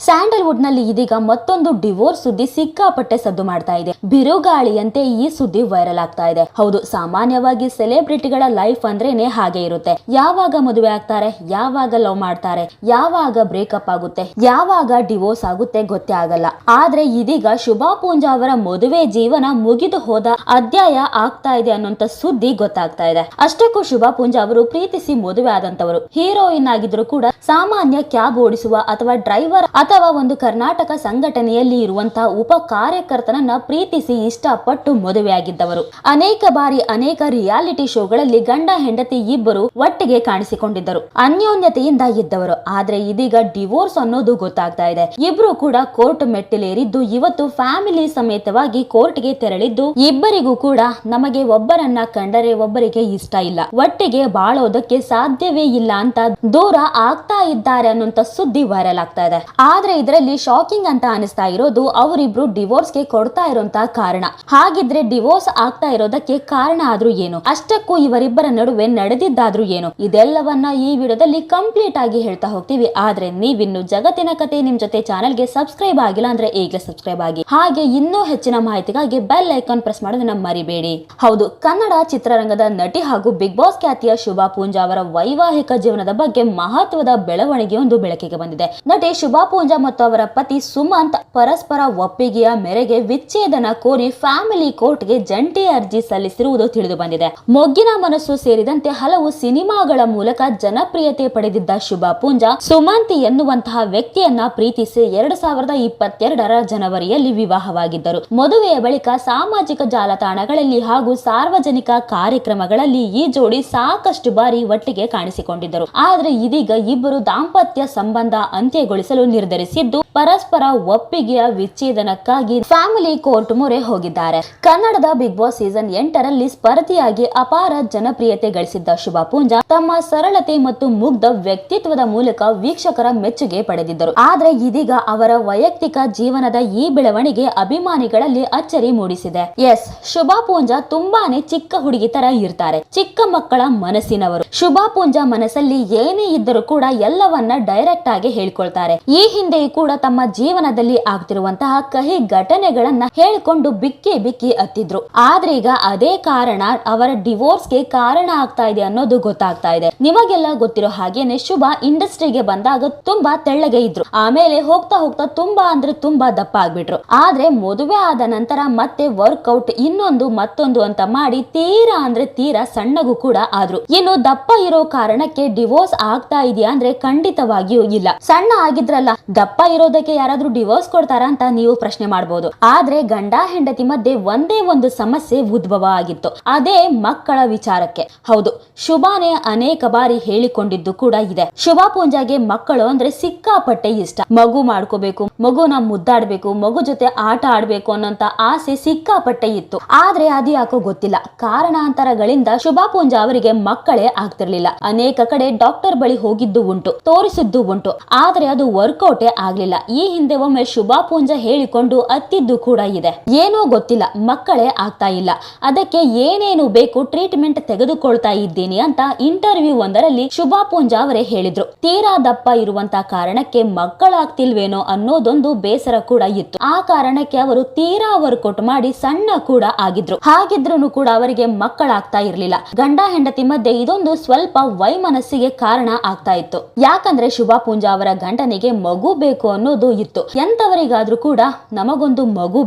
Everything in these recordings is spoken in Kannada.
ಸ್ಯಾಂಡಲ್ವುಡ್ ನಲ್ಲಿ ಇದೀಗ ಮತ್ತೊಂದು ಡಿವೋರ್ಸ್ ಸುದ್ದಿ ಸಿಕ್ಕಾಪಟ್ಟೆ ಸದ್ದು ಮಾಡ್ತಾ ಇದೆ. ಬಿರುಗಾಳಿಯಂತೆ ಈ ಸುದ್ದಿ ವೈರಲ್ ಆಗ್ತಾ ಇದೆ. ಹೌದು, ಸಾಮಾನ್ಯವಾಗಿ ಸೆಲೆಬ್ರಿಟಿಗಳ ಲೈಫ್ ಅಂದ್ರೇನೆ ಹಾಗೆ ಇರುತ್ತೆ. ಯಾವಾಗ ಮದುವೆ ಆಗ್ತಾರೆ, ಯಾವಾಗ ಲವ್ ಮಾಡ್ತಾರೆ, ಯಾವಾಗ ಬ್ರೇಕಪ್ ಆಗುತ್ತೆ, ಯಾವಾಗ ಡಿವೋರ್ಸ್ ಆಗುತ್ತೆ ಗೊತ್ತೇ ಆಗಲ್ಲ. ಆದ್ರೆ ಇದೀಗ ಶುಭಾ ಪೂಂಜಾ ಅವರ ಮದುವೆ ಜೀವನ ಮುಗಿದು ಹೋದ ಅಧ್ಯಾಯ ಆಗ್ತಾ ಇದೆ ಅನ್ನೋಂತ ಸುದ್ದಿ ಗೊತ್ತಾಗ್ತಾ ಇದೆ. ಅಷ್ಟಕ್ಕೂ ಶುಭಾ ಪೂಂಜಾ ಅವರು ಪ್ರೀತಿಸಿ ಮದುವೆ ಆದಂತವರು. ಹೀರೋಯಿನ್ ಆಗಿದ್ರು ಕೂಡ ಸಾಮಾನ್ಯ ಕ್ಯಾಬ್ ಓಡಿಸುವ ಅಥವಾ ಡ್ರೈವರ್ ಅಥವಾ ಒಂದು ಕರ್ನಾಟಕ ಸಂಘಟನೆಯಲ್ಲಿ ಇರುವಂತಹ ಉಪ ಕಾರ್ಯಕರ್ತನನ್ನ ಪ್ರೀತಿಸಿ ಇಷ್ಟಪಟ್ಟು ಮದುವೆಯಾಗಿದ್ದವರು. ಅನೇಕ ಬಾರಿ ಅನೇಕ ರಿಯಾಲಿಟಿ ಶೋಗಳಲ್ಲಿ ಗಂಡ ಹೆಂಡತಿ ಇಬ್ಬರು ಒಟ್ಟಿಗೆ ಕಾಣಿಸಿಕೊಂಡಿದ್ದರು, ಅನ್ಯೋನ್ಯತೆಯಿಂದ ಇದ್ದವರು. ಆದ್ರೆ ಇದೀಗ ಡಿವೋರ್ಸ್ ಅನ್ನೋದು ಗೊತ್ತಾಗ್ತಾ ಇದೆ. ಇಬ್ರು ಕೂಡ ಕೋರ್ಟ್ ಮೆಟ್ಟಿಲೇರಿದ್ದು ಇವತ್ತು ಫ್ಯಾಮಿಲಿ ಸಮೇತವಾಗಿ ಕೋರ್ಟ್ಗೆ ತೆರಳಿದ್ದು, ಇಬ್ಬರಿಗೂ ಕೂಡ ನಮಗೆ ಒಬ್ಬರನ್ನ ಕಂಡರೆ ಒಬ್ಬರಿಗೆ ಇಷ್ಟ ಇಲ್ಲ, ಒಟ್ಟಿಗೆ ಬಾಳೋದಕ್ಕೆ ಸಾಧ್ಯವೇ ಇಲ್ಲ ಅಂತ ದೂರ ಆಗ್ತಾ ಇದ್ದಾರೆ ಅನ್ನುವಂತ ಸುದ್ದಿ ವೈರಲ್ ಆಗ್ತಾ ಇದೆ. ಆದ್ರೆ ಇದರಲ್ಲಿ ಶಾಕಿಂಗ್ ಅಂತ ಅನಿಸ್ತಾ ಇರೋದು ಅವರಿಬ್ರು ಡಿವೋರ್ಸ್ ಗೆ ಕೊಡ್ತಾ ಇರುವಂತಹ ಕಾರಣ. ಹಾಗಿದ್ರೆ ಡಿವೋರ್ಸ್ ಆಗ್ತಾ ಇರೋದಕ್ಕೆ ಕಾರಣ ಆದ್ರೂ ಏನು, ಅಷ್ಟಕ್ಕೂ ಇವರಿಬ್ಬರ ನಡುವೆ ನಡೆದಿದ್ದಾದ್ರೂ ಏನು, ಇದೆಲ್ಲವನ್ನ ಈ ವಿಡಿಯೋದಲ್ಲಿ ಕಂಪ್ಲೀಟ್ ಆಗಿ ಹೇಳ್ತಾ ಹೋಗ್ತೀವಿ. ಆದ್ರೆ ನೀವಿನ್ನು ಜಗತ್ತಿನ ಕತೆ ನಿಮ್ ಜೊತೆ ಚಾನೆಲ್ಗೆ ಸಬ್ಸ್ಕ್ರೈಬ್ ಆಗಿಲ್ಲ ಅಂದ್ರೆ ಈಗಲೇ ಸಬ್ಸ್ಕ್ರೈಬ್ ಆಗಿ, ಹಾಗೆ ಇನ್ನೂ ಹೆಚ್ಚಿನ ಮಾಹಿತಿಗಾಗಿ ಬೆಲ್ ಐಕಾನ್ ಪ್ರೆಸ್ ಮಾಡೋದನ್ನ ಮರಿಬೇಡಿ. ಹೌದು, ಕನ್ನಡ ಚಿತ್ರರಂಗದ ನಟಿ ಹಾಗೂ ಬಿಗ್ ಬಾಸ್ ಖ್ಯಾತಿಯ ಶುಭಾ ಪೂಂಜಾ ಅವರ ವೈವಾಹಿಕ ಜೀವನದ ಬಗ್ಗೆ ಮಹತ್ವದ ಬೆಳವಣಿಗೆಯೊಂದು ಬೆಳಕಿಗೆ ಬಂದಿದೆ. ನಟಿ ಶುಭಾ ಪೂಂಜಾ ಮತ್ತು ಅವರ ಪತಿ ಸುಮಂತ್ ಪರಸ್ಪರ ಒಪ್ಪಿಗೆಯ ಮೇರೆಗೆ ವಿಚ್ಛೇದನ ಕೋರಿ ಫ್ಯಾಮಿಲಿ ಕೋರ್ಟ್ಗೆ ಜಂಟಿ ಅರ್ಜಿ ಸಲ್ಲಿಸಿರುವುದು ತಿಳಿದು ಬಂದಿದೆ. ಮೊಗ್ಗಿನ ಮನಸ್ಸು ಸೇರಿದಂತೆ ಹಲವು ಸಿನಿಮಾಗಳ ಮೂಲಕ ಜನಪ್ರಿಯತೆ ಪಡೆದಿದ್ದ ಶುಭಾ ಪೂಂಜಾ ಸುಮಂತ್ ಎನ್ನುವಂತಹ ವ್ಯಕ್ತಿಯನ್ನ ಪ್ರೀತಿಸಿ 2022 ಜನವರಿಯಲ್ಲಿ ವಿವಾಹವಾಗಿದ್ದರು. ಮದುವೆಯ ಬಳಿಕ ಸಾಮಾಜಿಕ ಜಾಲತಾಣಗಳಲ್ಲಿ ಹಾಗೂ ಸಾರ್ವಜನಿಕ ಕಾರ್ಯಕ್ರಮಗಳಲ್ಲಿ ಈ ಜೋಡಿ ಸಾಕಷ್ಟು ಬಾರಿ ಒಟ್ಟಿಗೆ ಕಾಣಿಸಿಕೊಂಡಿದ್ದರು. ಆದ್ರೆ ಇದೀಗ ಇಬ್ಬರು ದಾಂಪತ್ಯ ಸಂಬಂಧ ಅಂತ್ಯಗೊಳಿಸಲು ನಿರ್ಧರಿಸಿದ್ದು, ಪರಸ್ಪರ ಒಪ್ಪಿಗೆಯ ವಿಚ್ಛೇದನಕ್ಕಾಗಿ ಫ್ಯಾಮಿಲಿ ಕೋರ್ಟ್ ಮೊರೆ ಹೋಗಿದ್ದಾರೆ. ಕನ್ನಡದ ಬಿಗ್ ಬಾಸ್ ಸೀಸನ್ 8ರಲ್ಲಿ ಸ್ಪರ್ಧಿಯಾಗಿ ಅಪಾರ ಜನಪ್ರಿಯತೆ ಗಳಿಸಿದ್ದ ಶುಭಾ ಪೂಂಜಾ ತಮ್ಮ ಸರಳತೆ ಮತ್ತು ಮುಗ್ಧ ವ್ಯಕ್ತಿತ್ವದ ಮೂಲಕ ವೀಕ್ಷಕರ ಮೆಚ್ಚುಗೆ ಪಡೆದಿದ್ದರು. ಆದ್ರೆ ಇದೀಗ ಅವರ ವೈಯಕ್ತಿಕ ಜೀವನದ ಈ ಬೆಳವಣಿಗೆ ಅಭಿಮಾನಿಗಳಲ್ಲಿ ಅಚ್ಚರಿ ಮೂಡಿಸಿದೆ. ಎಸ್, ಶುಭಾ ಪೂಂಜಾ ತುಂಬಾನೇ ಚಿಕ್ಕ ಹುಡುಗಿ ತರ ಇರ್ತಾರೆ, ಚಿಕ್ಕ ಮಕ್ಕಳ ಮನಸ್ಸಿನವರು. ಶುಭಾ ಪೂಂಜಾ ಮನಸ್ಸಲ್ಲಿ ಏನೇ ಇದ್ದರೂ ಕೂಡ ಎಲ್ಲವನ್ನ ಡೈರೆಕ್ಟ್ ಆಗಿ ಹೇಳ್ಕೊಳ್ತಾರೆ. ಈ ಹಿಂದೆಯೂ ಕೂಡ ತಮ್ಮ ಜೀವನದಲ್ಲಿ ಆಗ್ತಿರುವಂತಹ ಕಹಿ ಘಟನೆಗಳನ್ನ ಹೇಳಿಕೊಂಡು ಬಿಕ್ಕಿ ಬಿಕ್ಕಿ ಅತ್ತಿದ್ರು. ಆದ್ರೆ ಈಗ ಅದೇ ಕಾರಣ ಅವರ ಡಿವೋರ್ಸ್ಗೆ ಕಾರಣ ಆಗ್ತಾ ಇದೆ ಅನ್ನೋದು ಗೊತ್ತಾಗ್ತಾ ಇದೆ. ನಿಮಗೆಲ್ಲ ಗೊತ್ತಿರೋ ಹಾಗೇನೆ ಶುಭಾ ಇಂಡಸ್ಟ್ರಿಗೆ ಬಂದಾಗ ತುಂಬಾ ತೆಳ್ಳಗೆ ಇದ್ರು, ಆಮೇಲೆ ಹೋಗ್ತಾ ಹೋಗ್ತಾ ತುಂಬಾ ಅಂದ್ರೆ ತುಂಬಾ ದಪ್ಪ ಆಗ್ಬಿಟ್ರು. ಆದ್ರೆ ಮದುವೆ ಆದ ನಂತರ ಮತ್ತೆ ವರ್ಕೌಟ್ ಇನ್ನೊಂದು ಮತ್ತೊಂದು ಅಂತ ಮಾಡಿ ತೀರಾ ಅಂದ್ರೆ ತೀರಾ ಸಣ್ಣಗೂ ಕೂಡ ಆದ್ರು. ಇನ್ನು ದಪ್ಪ ಇರೋ ಕಾರಣಕ್ಕೆ ಡಿವೋರ್ಸ್ ಆಗ್ತಾ ಇದೆಯಾ ಅಂದ್ರೆ ಖಂಡಿತವಾಗಿಯೂ ಇಲ್ಲ. ಸಣ್ಣ ಆಗಿದ್ರಲ್ಲ, ದಪ್ಪ ಇರೋದಕ್ಕೆ ಯಾರಾದ್ರೂ ಡಿವೋರ್ಸ್ ಕೊಡ್ತಾರ ಅಂತ ನೀವು ಪ್ರಶ್ನೆ ಮಾಡಬಹುದು. ಆದ್ರೆ ಗಂಡ ಹೆಂಡತಿ ಮಧ್ಯೆ ಒಂದೇ ಒಂದು ಸಮಸ್ಯೆ ಉದ್ಭವ ಆಗಿತ್ತು, ಅದೇ ಮಕ್ಕಳ ವಿಚಾರಕ್ಕೆ. ಹೌದು, ಶುಭಾನೇ ಅನೇಕ ಬಾರಿ ಹೇಳಿಕೊಂಡಿದ್ದು ಕೂಡ ಇದೆ. ಶುಭಾ ಪೂಂಜಾಗೆ ಮಕ್ಕಳು ಅಂದ್ರೆ ಸಿಕ್ಕಾಪಟ್ಟೆ ಇಷ್ಟ. ಮಗು ಮಾಡ್ಕೋಬೇಕು, ಮಗುನ ಮುದ್ದಾಡ್ಬೇಕು, ಮಗು ಜೊತೆ ಆಟ ಆಡ್ಬೇಕು ಅನ್ನೋಂತ ಆಸೆ ಸಿಕ್ಕಾಪಟ್ಟೆ ಇತ್ತು. ಆದ್ರೆ ಅದು ಯಾಕೋ ಗೊತ್ತಿಲ್ಲ, ಕಾರಣಾಂತರಗಳಿಂದ ಶುಭಾ ಪೂಂಜಾ ಅವರಿಗೆ ಮಕ್ಕಳೇ ಆಗ್ತಿರ್ಲಿಲ್ಲ. ಅನೇಕ ಕಡೆ ಡಾಕ್ಟರ್ ಬಳಿ ಹೋಗಿದ್ದು ಉಂಟು, ತೋರಿಸಿದ್ದು ಉಂಟು, ಆದ್ರೆ ಅದು ವರ್ಕೌಟೇ ಆಗ್ಲಿಲ್ಲ. ಈ ಹಿಂದೆ ಒಮ್ಮೆ ಶುಭಾ ಪೂಂಜಾ ಹೇಳಿಕೊಂಡು ಅತ್ತಿದ್ದು ಕೂಡ ಇದೆ. ಏನೋ ಗೊತ್ತಿಲ್ಲ, ಮಕ್ಕಳೇ ಆಗ್ತಾ ಇಲ್ಲ, ಅದಕ್ಕೆ ಏನೇನು ಬೇಕು ಟ್ರೀಟ್ಮೆಂಟ್ ತೆಗೆದುಕೊಳ್ತಾ ಇದ್ದೀನಿ ಅಂತ ಇಂಟರ್ವ್ಯೂ ಒಂದರಲ್ಲಿ ಶುಭಾ ಪೂಂಜಾ ಅವರೇ ಹೇಳಿದ್ರು. ತೀರಾ ದಪ್ಪ ಇರುವಂತಹ ಕಾರಣಕ್ಕೆ ಮಕ್ಕಳಾಗ್ತಿಲ್ವೇನೋ ಅನ್ನೋದೊಂದು ಬೇಸರ ಕೂಡ ಇತ್ತು. ಆ ಕಾರಣಕ್ಕೆ ಅವರು ತೀರಾ ವರ್ಕೌಟ್ ಮಾಡಿ ಸಣ್ಣ ಕೂಡ ಆಗಿದ್ರು. ಹಾಗಿದ್ರು ಕೂಡ ಅವರಿಗೆ ಮಕ್ಕಳಾಗ್ತಾ ಇರ್ಲಿಲ್ಲ. ಗಂಡ ಹೆಂಡತಿ ಮಧ್ಯೆ ಇದೊಂದು ಸ್ವಲ್ಪ ವೈಮನಸ್ಸಿಗೆ ಕಾರಣ ಆಗ್ತಾ ಇತ್ತು. ಯಾಕಂದ್ರೆ ಶುಭಾ ಪೂಂಜಾ ಅವರ ಗಂಡನಿಗೆ ಮಗು ಬೇಕು ಅನ್ನೋದು ಇತ್ತು. ಎಂತವರಿಗಾದ್ರೂ ಕೂಡ ನಮಗೊಂದು ಮಗು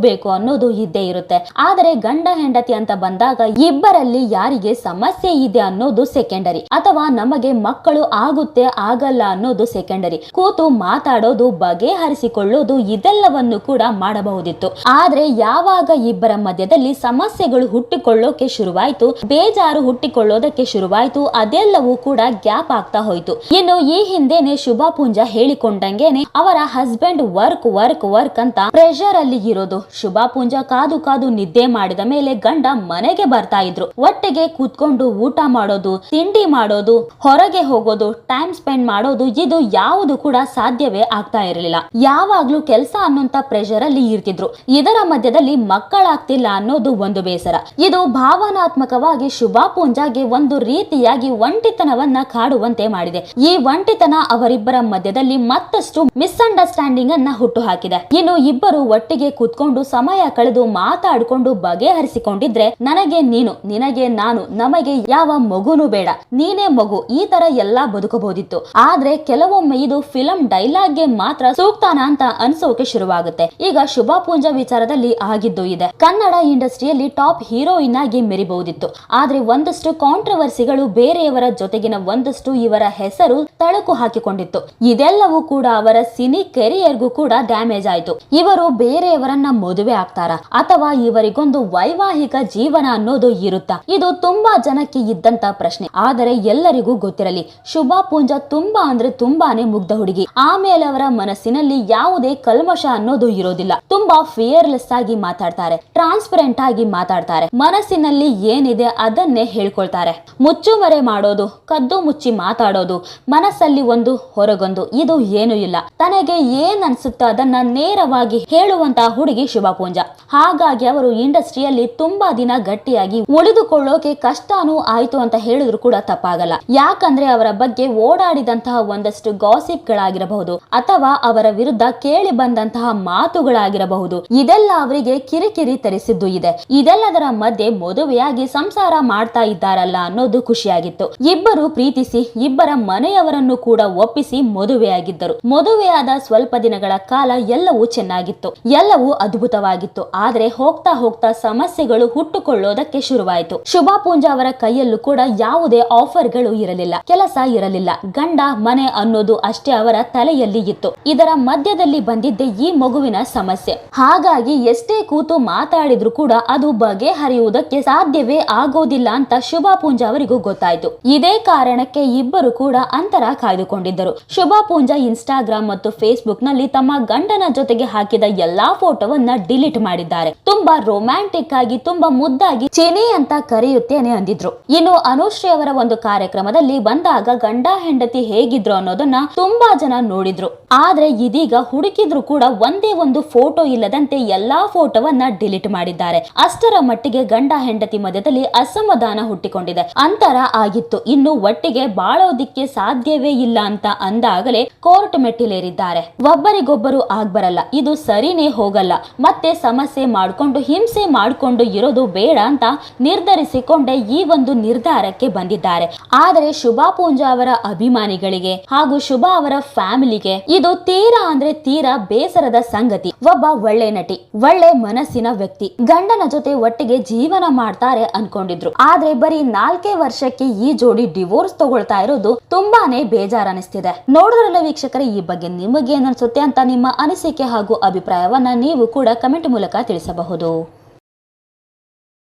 ಬೇಕು ಅನ್ನೋದು ಇದ್ದೇ ಇರುತ್ತೆ. ಆದರೆ ಗಂಡ ಹೆಂಡತಿ ಅಂತ ಬಂದಾಗ ಇಬ್ಬರಲ್ಲಿ ಯಾರಿಗೆ ಸಮಸ್ಯೆ ಇದೆ ಅನ್ನೋದು ಸೆಕೆಂಡರಿ, ಅಥವಾ ನಮಗೆ ಮಕ್ಕಳು ಆಗುತ್ತೆ ಆಗಲ್ಲ ಅನ್ನೋದು ಸೆಕೆಂಡರಿ. ಕೂತು ಮಾತಾಡೋದು, ಬಗೆಹರಿಸಿಕೊಳ್ಳೋದು ಇದೆಲ್ಲವನ್ನು ಕೂಡ ಮಾಡಬಹುದಿತ್ತು. ಆದ್ರೆ ಯಾವಾಗ ಇಬ್ಬರ ಮಧ್ಯದಲ್ಲಿ ಸಮಸ್ಯೆಗಳು ಹುಟ್ಟಿಕೊಳ್ಳೋಕೆ ಶುರುವಾಯ್ತು, ಬೇಜಾರು ಹುಟ್ಟಿಕೊಳ್ಳೋದಕ್ಕೆ ಶುರುವಾಯ್ತು, ಅದೆಲ್ಲವೂ ಕೂಡ ಗ್ಯಾಪ್ ಆಗ್ತಾ ಹೋಯ್ತು. ಇನ್ನು ಈ ಹಿಂದೆನೆ ಶುಭಾ ಪೂಂಜಾ ಹೇಳಿಕೊಂಡಂಗೆನೆ ಅವರ ಹಸ್ಬೆಂಡ್ ವರ್ಕ್ ವರ್ಕ್ ವರ್ಕ್ ಅಂತ ಪ್ರೆಷರ್ ಅಲ್ಲಿ ಇರೋದು. ಶುಭಾ ಪೂಂಜಾ ಕಾದು ಕಾದು ನಿದ್ದೆ ಮಾಡಿದ ಮೇಲೆ ಗಂಡ ಮನೆಗೆ ಬರ್ತಾ ಇದ್ರು. ಒಟ್ಟಿಗೆ ಕೂತ್ಕೊಂಡು ಊಟ ಮಾಡೋದು, ತಿಂಡಿ ಮಾಡೋದು, ಹೊರಗೆ ಹೋಗೋದು, ಟೈಮ್ ಸ್ಪೆಂಡ್ ಮಾಡೋದು, ಇದು ಯಾವುದು ಕೂಡ ಸಾಧ್ಯವೇ ಆಗ್ತಾ ಇರಲಿಲ್ಲ. ಯಾವಾಗ್ಲೂ ಕೆಲಸ ಅನ್ನೋಂತ ಪ್ರೆಷರ್ ಅಲ್ಲಿ ಇರ್ತಿದ್ರು. ಇದರ ಮಧ್ಯದಲ್ಲಿ ಮಕ್ಕಳಾಗ್ತಿಲ್ಲ ಅನ್ನೋದು ಒಂದು ಬೇಸರ. ಇದು ಭಾವನಾತ್ಮಕವಾಗಿ ಶುಭಾ ಪೂಂಜಾಗೆ ಒಂದು ರೀತಿಯಾಗಿ ಒಂಟಿತನವನ್ನ ಕಾಡುವಂತೆ ಮಾಡಿದೆ. ಈ ಒಂಟಿತನ ಅವರಿಬ್ಬರ ಮಧ್ಯದಲ್ಲಿ ಮತ್ತಷ್ಟು ಮಿಸ್ಅಂಡರ್ಸ್ಟ್ಯಾಂಡಿಂಗ್ ಅನ್ನ ಹುಟ್ಟು ಹಾಕಿದೆ. ಇನ್ನು ಇಬ್ಬರು ಒಟ್ಟಿಗೆ ಕೂತ್ಕೊಂಡು ಸಮಯ ಕಳೆದು ಮಾತಾಡಿಕೊಂಡು ಬಗೆಹರಿಸಿಕೊಂಡಿದ್ರೆ ನನಗೆ ನೀನು, ನಿನಗೆ ನಾನು, ನಮಗೆ ಯಾವ ಮಗುನೂ ಬೇಡ, ನೀನೇ ಮಗು, ಈ ತರ ಎಲ್ಲಾ ಬದುಕಬಹುದಿತ್ತು. ಆದ್ರೆ ಕೆಲವೊಮ್ಮೆ ಇದು ಫಿಲಂ ಡೈಲಾಗ್ಗೆ ಮಾತ್ರ ಸೂಕ್ತಾನ ಅಂತ ಅನ್ಸೋಕೆ ಶುರುವಾಗುತ್ತೆ. ಈಗ ಶುಭಾ ಪೂಂಜಾ ವಿಚಾರದಲ್ಲಿ ಆಗಿದ್ದು ಇದೆ. ಕನ್ನಡ ಇಂಡಸ್ಟ್ರಿಯಲ್ಲಿ ಟಾಪ್ ಹೀರೋಯಿನ್ ಆಗಿ ಮೆರಿಬಹುದಿತ್ತು. ಆದ್ರೆ ಒಂದಷ್ಟು ಕಾಂಟ್ರವರ್ಸಿಗಳು ಬೇರೆಯವರ ಜೊತೆಗಿನ ಒಂದಷ್ಟು ಇವರ ಹೆಸರು ತಳಕು ಹಾಕಿಕೊಂಡಿತ್ತು. ಇದೆಲ್ಲವೂ ಕೂಡ ಅವರ ಸಿನಿ ಕೆರಿಯರ್ಗೂ ಕೂಡ ಡ್ಯಾಮೇಜ್ ಆಯ್ತು. ಇವರು ಬೇರೆಯವರನ್ನ ಮದುವೆ ಆಗ್ತಾರಾ ಅಥವಾ ಇವರಿಗೊಂದು ವೈವಾಹಿಕ ಜೀವನ ಅನ್ನೋದು ಇರುತ್ತಾ? ಇದು ತುಂಬಾ ಜನಕ್ಕೆ ಇದ್ದಂತ ಪ್ರಶ್ನೆ. ಆದರೆ ಎಲ್ಲರಿಗೂ ಗೊತ್ತಿರಲಿ, ಶುಭಾ ಪೂಂಜಾ ತುಂಬಾ ಅಂದ್ರೆ ತುಂಬಾನೇ ಮುಗ್ಧ ಹುಡುಗಿ. ಆಮೇಲೆ ಅವರ ಮನಸ್ಸಿನಲ್ಲಿ ಯಾವುದೇ ಕಲ್ಮಶ ಅನ್ನೋದು ಇರೋದಿಲ್ಲ. ತುಂಬಾ ಫಿಯರ್ಲೆಸ್ ಆಗಿ ಮಾತಾಡ್ತಾರೆ, ಟ್ರಾನ್ಸ್ಪರೆಂಟ್ ಆಗಿ ಮಾತಾಡ್ತಾರೆ, ಮನಸ್ಸಿನಲ್ಲಿ ಏನಿದೆ ಅದನ್ನೇ ಹೇಳ್ಕೊಳ್ತಾರೆ. ಮುಚ್ಚುಮರೆ ಮಾಡೋದು, ಕದ್ದು ಮುಚ್ಚಿ ಮಾತಾಡೋದು, ಮನಸ್ಸಲ್ಲಿ ಒಂದು ಹೊರಗೊಂದು, ಇದು ಏನು ಇಲ್ಲ. ತನಗೆ ಏನ್ ಅನ್ಸುತ್ತೋ ಅದನ್ನ ನೇರವಾಗಿ ಹೇಳುವಂತಹ ಹುಡುಗಿ ಶುಭಾ ಪೂಂಜಾ. ಹಾಗಾಗಿ ಅವರು ಇಂಡಸ್ಟ್ರಿಯಲ್ಲಿ ತುಂಬಾ ದಿನ ಗಟ್ಟಿಯಾಗಿ ಉಳಿದುಕೊಳ್ಳೋಕೆ ಕಷ್ಟನೂ ಆಯ್ತು ಅಂತ ಹೇಳಿದ್ರು ಕೂಡ ತಪ್ಪಾಗಲ್ಲ. ಯಾಕಂದ್ರೆ ಅವರ ಬಗ್ಗೆ ಓಡಾಡಿದಂತಹ ಒಂದಷ್ಟು ಗಾಸಿಪ್ ಗಳಾಗಿರಬಹುದು ಅಥವಾ ಅವರ ವಿರುದ್ಧ ಕೇಳಿ ಬಂದಂತಹ ಮಾತುಗಳಾಗಿರಬಹುದು, ಇದೆಲ್ಲ ಅವರಿಗೆ ಕಿರಿಕಿರಿ ತರಿಸಿದ್ದು ಇದೆ. ಇದೆಲ್ಲದರ ಮಧ್ಯೆ ಮದುವೆಯಾಗಿ ಸಂಸಾರ ಮಾಡ್ತಾ ಇದ್ದಾರಲ್ಲ ಅನ್ನೋದು ಖುಷಿಯಾಗಿತ್ತು. ಇಬ್ಬರು ಪ್ರೀತಿಸಿ ಇಬ್ಬರ ಮನೆಯವರನ್ನು ಕೂಡ ಒಪ್ಪಿಸಿ ಮದುವೆಯಾಗಿದ್ದರು. ಮದುವೆಯಾದ ಸ್ವಲ್ಪ ದಿನಗಳ ಕಾಲ ಎಲ್ಲವೂ ಚೆನ್ನಾಗಿತ್ತು, ಎಲ್ಲವೂ ಅದ್ಭುತವಾಗಿತ್ತು. ಆದ್ರೆ ಹೋಗ್ತಾ ಹೋಗ್ತಾ ಸಮಸ್ಯೆಗಳು ಹುಟ್ಟುಕೊಳ್ಳೋದಕ್ಕೆ ಶುರುವಾಯಿತು. ಶುಭಾ ಪೂಂಜಾ ಅವರ ಕೈಯಲ್ಲೂ ಕೂಡ ಯಾವುದೇ ಆಫರ್ಗಳು ಇರಲಿಲ್ಲ, ಕೆಲಸ ಇರಲಿಲ್ಲ, ಗಂಡ ಮನೆ ಅನ್ನೋದು ಅಷ್ಟೇ ಅವರ ತಲೆಯಲ್ಲಿ ಇತ್ತು. ಇದರ ಮಧ್ಯದಲ್ಲಿ ಬಂದಿದ್ದೆ ಈ ಮಗುವಿನ ಸಮಸ್ಯೆ. ಹಾಗಾಗಿ ಎಷ್ಟೇ ಕೂತು ಮಾತಾಡಿದ್ರು ಕೂಡ ಅದು ಬಗೆಹರಿಯುವುದಕ್ಕೆ ಸಾಧ್ಯವೇ ಆಗೋದಿಲ್ಲ ಅಂತ ಶುಭಾ ಪೂಂಜಾ ಅವರಿಗೂ ಗೊತ್ತಾಯ್ತು. ಇದೇ ಕಾರಣಕ್ಕೆ ಇಬ್ಬರು ಕೂಡ ಅಂತರ ಕಾಯ್ದುಕೊಂಡಿದ್ದರು. ಶುಭಾ ಪೂಂಜಾ ಇನ್ಸ್ಟಾಗ್ರಾಮ್ ಮತ್ತು ಫೇಸ್ಬುಕ್ ನಲ್ಲಿ ತಮ್ಮ ಗಂಡನ ಜೊತೆಗೆ ಹಾಕಿದ ಎಲ್ಲಾ ಫೋಟೋವನ್ನ ಡಿಲೀಟ್ ಮಾಡಿದ್ದಾರೆ. ತುಂಬಾ ರೊಮ್ಯಾಂಟಿಕ್ ಆಗಿ, ತುಂಬಾ ಮುದ್ದಾಗಿ ಚೆನಿ ಅಂತ ಕರೆಯುತ್ತೇನೆ ಅಂದಿದ್ರು. ಇನ್ನು ಅನುಶ್ರೀ ಅವರ ಒಂದು ಕಾರ್ಯಕ್ರಮದಲ್ಲಿ ಬಂದಾಗ ಗಂಡ ಹೆಂಡತಿ ಹೇಗಿದ್ರು ಅನ್ನೋದನ್ನ ತುಂಬಾ ಜನ ನೋಡಿದ್ರು. ಆದ್ರೆ ಇದೀಗ ಹುಡುಕಿದ್ರು ಕೂಡ ಒಂದೇ ಒಂದು ಫೋಟೋ ಇಲ್ಲದಂತೆ ಎಲ್ಲಾ ಫೋಟೋವನ್ನ ಡಿಲೀಟ್ ಮಾಡಿದ್ದಾರೆ. ಅಷ್ಟರ ಮಟ್ಟಿಗೆ ಗಂಡ ಹೆಂಡತಿ ಮಧ್ಯದಲ್ಲಿ ಅಸಮಾಧಾನ ಹುಟ್ಟಿಕೊಂಡಿದೆ, ಅಂತರ ಆಗಿತ್ತು. ಇನ್ನು ಒಟ್ಟಿಗೆ ಬಾಳೋದಿಕ್ಕೆ ಸಾಧ್ಯವೇ ಇಲ್ಲ ಅಂತ ಅಂದಾಗಲೇ ಕೋರ್ಟ್ ಮೆಟ್ಟಿಲೇರಿದ್ದಾರೆ. ಒಬ್ಬರಿಗೊಬ್ಬರು ಆಗ್ಬರಲ್ಲ, ಇದು ಸರಿನೇ ಹೋಗಲ್ಲ, ಮತ್ತೆ ಸಮಸ್ಯೆ ಮಾಡ್ಕೊಂಡು ಹಿಂಸೆ ಮಾಡ್ಕೊಂಡು ಇರೋದು ಬೇಡ ಅಂತ ನಿರ್ಧರಿಸಿಕೊಂಡೇ ಈ ಒಂದು ನಿರ್ಧಾರಕ್ಕೆ ಬಂದಿದ್ದಾರೆ. ಆದರೆ ಶುಭಾ ಪೂಂಜಾ ಅವರ ಅಭಿಮಾನಿಗಳಿಗೆ ಹಾಗೂ ಶುಭಾ ಅವರ ಫ್ಯಾಮಿಲಿಗೆ ಇದು ತೀರಾ ಅಂದ್ರೆ ತೀರಾ ಬೇಸರದ ಸಂಗತಿ. ಒಬ್ಬ ಒಳ್ಳೆ ನಟಿ, ಒಳ್ಳೆ ಮನಸ್ಸಿನ ವ್ಯಕ್ತಿ, ಗಂಡನ ಜೊತೆ ಒಟ್ಟಿಗೆ ಜೀವನ ಮಾಡ್ತಾರೆ ಅನ್ಕೊಂಡಿದ್ರು. ಆದ್ರೆ ಬರೀ 4 ವರ್ಷಕ್ಕೆ ಈ ಜೋಡಿ ಡಿವೋರ್ಸ್ ತಗೊಳ್ತಾ ಇರೋದು ತುಂಬಾನೇ ಬೇಜಾರನಿಸ್ತಿದೆ. ನೋಡಿದ್ರಲ್ಲ ವೀಕ್ಷಕರೇ, ಈ ಬಗ್ಗೆ ನಿಮಗೆ ಏನ್ ಅನ್ಸುತ್ತೆ ಅಂತ ನಿಮ್ಮ ಅನಿಸಿಕೆ ಹಾಗೂ ಅಭಿಪ್ರಾಯವನ್ನ ನೀವು ಕೂಡ ಕಮೆಂಟ್ ಮೂಲಕ ತಿಳಿಸಬಹುದು.